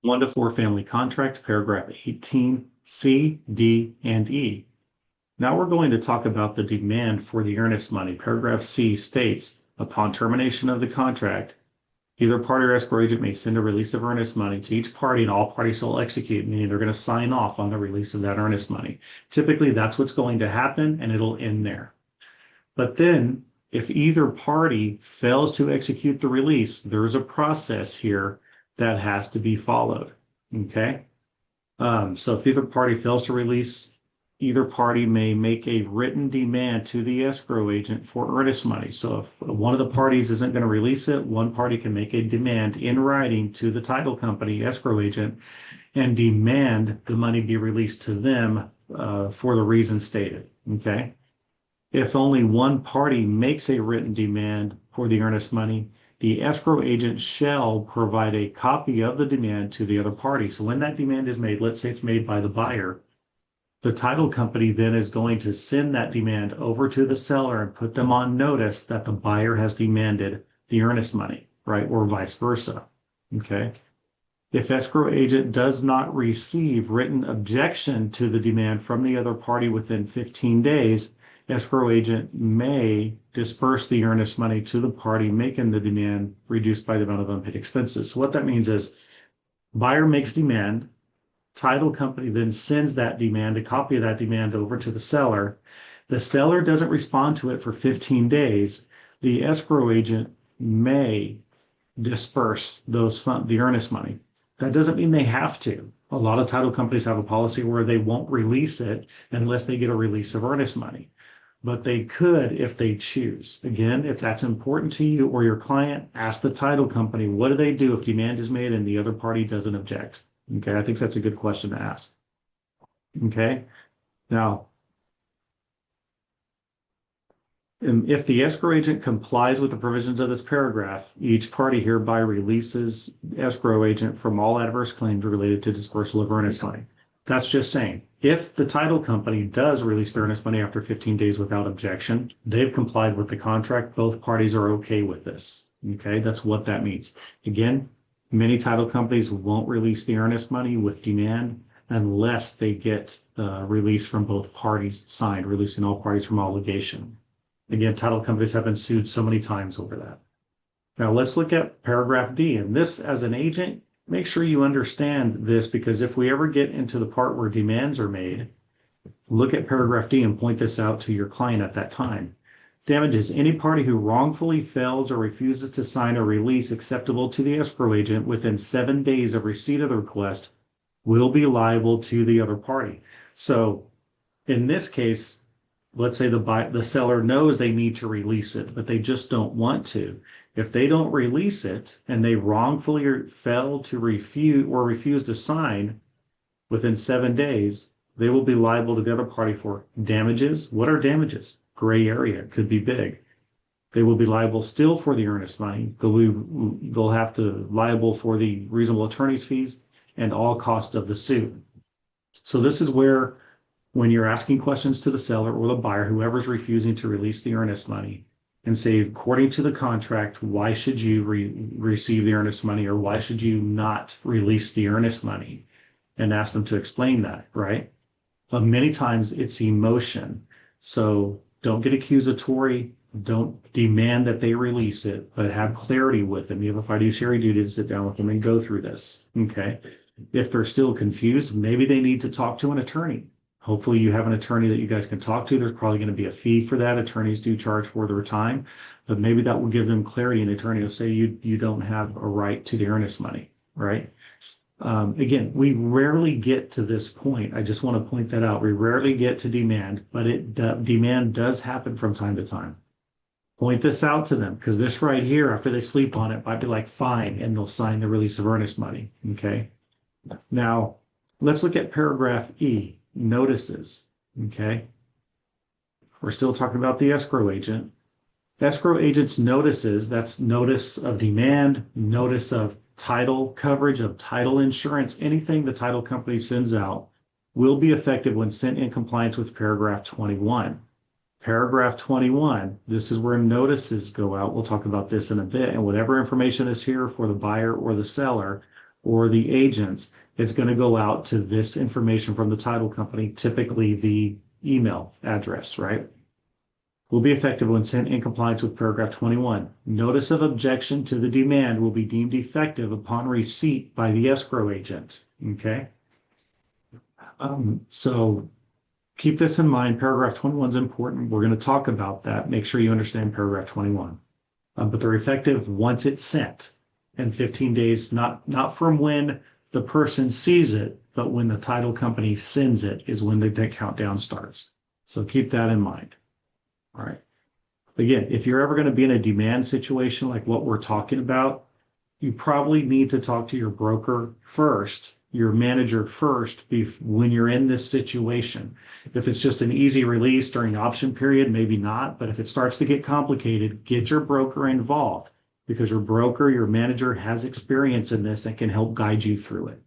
1 to 4 family contract, paragraph 18, C, D, and E. Now we're going to talk about the demand for the earnest money. Paragraph C states, upon termination of the contract, either party or escrow agent may send a release of earnest money to each party and all parties will execute, meaning they're going to sign off on the release of that earnest money. Typically, that's what's going to happen and it'll end there. But then if either party fails to execute the release, there's a process here that has to be followed. Okay. So if either party fails to release, either party may make a written demand to the escrow agent for earnest money. So if one of the parties isn't going to release it, one party can make a demand in writing to the title company escrow agent and demand the money be released to them for the reason stated. Okay. If only one party makes a written demand for the earnest money, the escrow agent shall provide a copy of the demand to the other party. So when that demand is made, let's say it's made by the buyer, the title company then is going to send that demand over to the seller and put them on notice that the buyer has demanded the earnest money, right? Or vice versa. Okay. If escrow agent does not receive written objection to the demand from the other party within 15 days, escrow agent may disperse the earnest money to the party making the demand reduced by the amount of unpaid expenses. So what that means is buyer makes demand, title company then sends that demand, a copy of that demand over to the seller. The seller doesn't respond to it for 15 days. The escrow agent may disperse the earnest money. That doesn't mean they have to. A lot of title companies have a policy where they won't release it unless they get a release of earnest money, but they could if they choose. Again, if that's important to you or your client, ask the title company, what do they do if demand is made and the other party doesn't object? Okay, I think that's a good question to ask. Okay, now, if the escrow agent complies with the provisions of this paragraph, each party hereby releases escrow agent from all adverse claims related to dispersal of earnest money. That's just saying, if the title company does release the earnest money after 15 days without objection, they've complied with the contract. Both parties are okay with this. Okay, that's what that means. Again, many title companies won't release the earnest money with demand unless they get the release from both parties signed, releasing all parties from obligation. Again, title companies have been sued so many times over that. Now let's look at paragraph D. And this, as an agent, make sure you understand this, because if we ever get into the part where demands are made, look at paragraph D and point this out to your client at that time. Damages: any party who wrongfully fails or refuses to sign a release acceptable to the escrow agent within 7 days of receipt of the request will be liable to the other party. So in this case, let's say the seller knows they need to release it, but they just don't want to. If they don't release it and they wrongfully fail to refuse to sign within 7 days, they will be liable to the other party for damages. What are damages? Gray area, could be big. They will be liable still for the earnest money. They'll have to liable for the reasonable attorney's fees and all cost of the suit. So this is where, when you're asking questions to the seller or the buyer, whoever's refusing to release the earnest money, and say, according to the contract, why should you receive the earnest money, or why should you not release the earnest money? And ask them to explain that, right? But many times it's emotion. So don't get accusatory. Don't demand that they release it, but have clarity with them. You have a fiduciary duty to sit down with them and go through this. Okay. If they're still confused, maybe they need to talk to an attorney. Hopefully you have an attorney that you guys can talk to. There's probably going to be a fee for that. Attorneys do charge for their time, but maybe that will give them clarity. An attorney will say you don't have a right to the earnest money, right? Again, we rarely get to this point. I just want to point that out. We rarely get to demand, but demand does happen from time to time. Point this out to them, because this right here, after they sleep on it, might be like fine, and they'll sign the release of earnest money. Okay. Now let's look at paragraph E, notices. Okay. We're still talking about the escrow agent. Escrow agent's notices, that's notice of demand, notice of title coverage, of title insurance, anything the title company sends out will be effective when sent in compliance with paragraph 21. Paragraph 21, this is where notices go out. We'll talk about this in a bit. And whatever information is here for the buyer or the seller or the agents, it's going to go out to this information from the title company, typically the email address, right? Will be effective when sent in compliance with paragraph 21. Notice of objection to the demand will be deemed effective upon receipt by the escrow agent. Okay. So keep this in mind. Paragraph 21 is important. We're going to talk about that. Make sure you understand paragraph 21. But they're effective once it's sent in 15 days, not from when the person sees it, but when the title company sends it is when the countdown starts. So keep that in mind. All right. Again, if you're ever going to be in a demand situation like what we're talking about, you probably need to talk to your broker first, your manager first, when you're in this situation. If it's just an easy release during the option period, maybe not. But if it starts to get complicated, get your broker involved because your broker, your manager has experience in this and can help guide you through it.